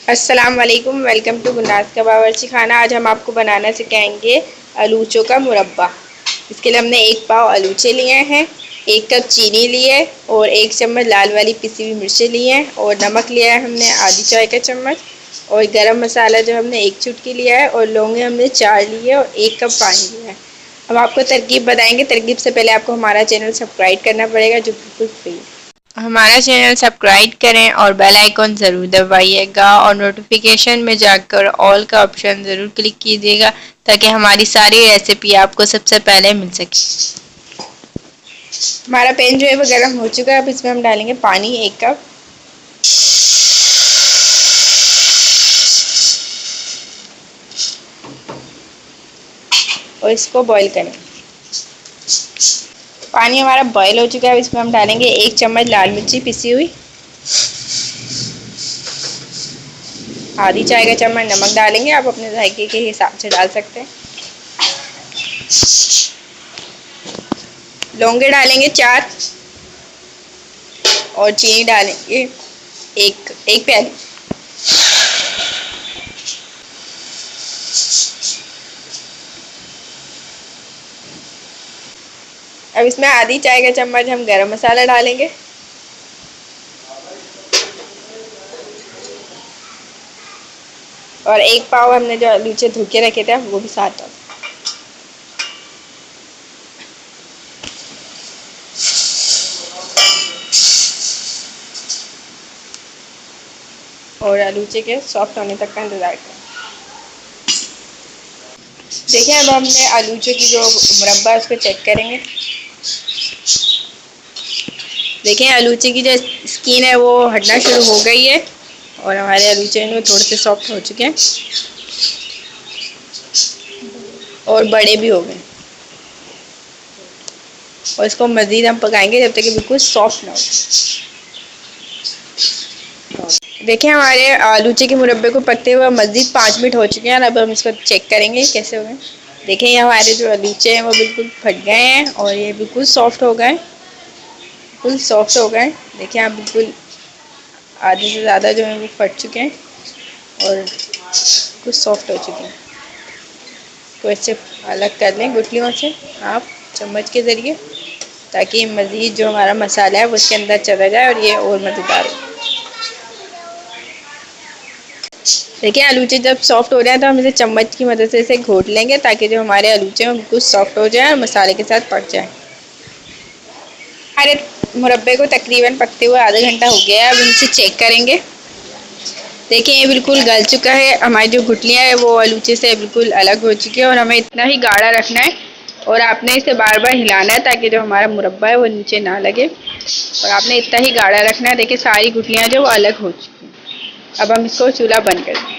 अस्सलाम वालेकुम। Welcome to gunas का बावर्ची खाना। आज हम आपको बनाना सिखाएंगे आलूचों का मुरब्बा। इसके लिए हमने 1 पाव आलूचे लिए हैं, 1 कप चीनी लिए और 1 चम्मच लाल वाली पिसी हुई मिर्चें लिए हैं और नमक लिया है हमने आधी चाय का चम्मच और गरम मसाला जो हमने 1 चुटकी लिया है और लौंगे हमने 4 लिए और 1 कप पानी लिया है। हम आपको तरकीब बताएंगे। तरकीब से पहले आपको हमारा चैनल सब्सक्राइब करना पड़ेगा, जो बिल्कुल फ्री है। हमारा चैनल सब्सक्राइब करें और बेल आइकॉन ज़रूर दबाइएगा और नोटिफिकेशन में जाकर ऑल का ऑप्शन ज़रूर क्लिक कीजिएगा ताकि हमारी सारी रेसिपी आपको सबसे पहले मिल सके। हमारा पैन जो है वो गर्म हो चुका है। अब इसमें हम डालेंगे पानी 1 कप और इसको बॉईल करें। पानी हमारा बॉईल हो चुका है। अब इसमें हम डालेंगे 1 चम्मच लाल मिर्ची पिसी हुई, आधी चाय का चम्मच नमक डालेंगे, आप अपने जायके के हिसाब से डाल सकते हैं। लौंगे डालेंगे 4 और चीनी डालेंगे एक प्याली। अब इसमें आधी चाय का चम्मच हम गरम मसाला डालेंगे और 1 पाव हमने जो आलूचे धो के रखे थे वो भी साथ डाल। और आलूचे के सॉफ्ट होने तक का इंतज़ार करें। देखिए अब हमने आलूचे की जो मुरब्बा है उसको चेक करेंगे। देखिए आलूचे की जो स्किन है वो हटना शुरू हो गई है और हमारे आलूचे में थोड़े से सॉफ्ट हो चुके हैं और बड़े भी हो गए और इसको मज़ीद हम पकाएंगे जब तक कि बिल्कुल सॉफ्ट ना हो। देखिए हमारे आलूचे के मुरब्बे को पकते हुए मज़ीद 5 मिनट हो चुके हैं। अब हम इसको चेक करेंगे कैसे हो गए। देखिए ये हमारे जो आलूचे हैं वो बिल्कुल फट गए हैं और ये बिल्कुल सॉफ्ट हो गए, बिल्कुल सॉफ्ट हो गए। देखिए आप बिल्कुल आधे से ज़्यादा जो है वो फट चुके हैं और कुछ सॉफ्ट हो चुके हैं। तो इससे अलग कर लें गुठलियों से आप चम्मच के ज़रिए, ताकि मज़ीद जो हमारा मसाला है वो इसके अंदर चला जाए और ये और मज़ेदार हो। देखिए आलूचे जब सॉफ्ट हो रहे हैं तो हम इसे चम्मच की मदद से इसे घोट लेंगे ताकि जो हमारे आलूचे हैं बिल्कुल सॉफ्ट हो जाए और मसाले के साथ पक जाए। हमारे मुरब्बे को तकरीबन पकते हुए आधा घंटा हो गया है। अब इनसे चेक करेंगे। देखिए ये बिल्कुल गल चुका है। हमारी जो गुठलियाँ हैं वो आलूचे से बिल्कुल अलग हो चुकी है और हमें इतना ही गाढ़ा रखना है और आपने इसे बार बार हिलाना है ताकि जो हमारा मुरब्बा है वो नीचे ना लगे और आपने इतना ही गाढ़ा रखना है। देखिए सारी गुठलियाँ जो वो अलग हो चुकी हैं। अब हम इसको चूल्हा बंद कर दें।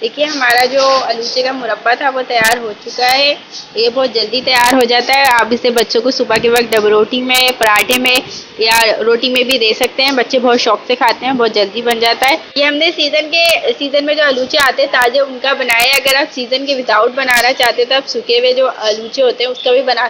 देखिए हमारा जो आलूचे का मुरब्बा था वो तैयार हो चुका है। ये बहुत जल्दी तैयार हो जाता है। आप इसे बच्चों को सुबह के वक्त डब रोटी में, पराठे में या रोटी में भी दे सकते हैं। बच्चे बहुत शौक से खाते हैं, बहुत जल्दी बन जाता है। ये हमने सीज़न में जो आलूचे आते हैं ताज़े उनका बनाया है। अगर आप सीज़न के विदाउट बनाना चाहते हैं तो आप सूखे हुए जो आलूचे होते हैं उसका भी बना।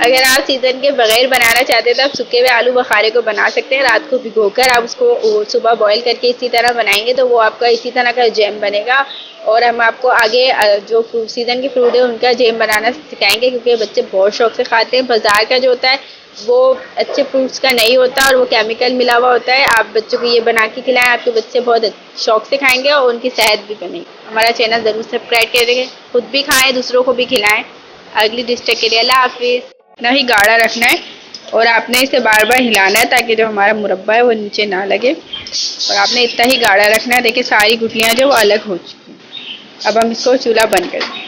अगर आप सीज़न के बगैर बनाना चाहते हैं तो आप सूखे हुए आलू बुखारे को बना सकते हैं। रात को भिगोकर आप उसको सुबह बॉईल करके इसी तरह बनाएंगे तो वो आपका इसी तरह का जैम बनेगा। और हम आपको आगे जो सीज़न के फ्रूट है उनका जैम बनाना सिखाएंगे क्योंकि बच्चे बहुत शौक से खाते हैं। बाजार का जो होता है वो अच्छे फ्रूट्स का नहीं होता और वो केमिकल मिला हुआ होता है। आप बच्चों को ये बना के खिलाएं, आपके बच्चे बहुत शौक से खाएंगे और उनकी सेहत भी बनेगी। हमारा चैनल ज़रूर सब्सक्राइब करेंगे, खुद भी खाएँ, दूसरों को भी खिलाएँ। अगली डिश तक के लिए अल्लाह हाफिज़। इतना ही गाढ़ा रखना है और आपने इसे बार बार हिलाना है ताकि जो हमारा मुरब्बा है वो नीचे ना लगे और आपने इतना ही गाढ़ा रखना है। देखिए सारी गुठलियाँ जो वो अलग हो चुकी हैं। अब हम इसको चूल्हा बंद कर दें।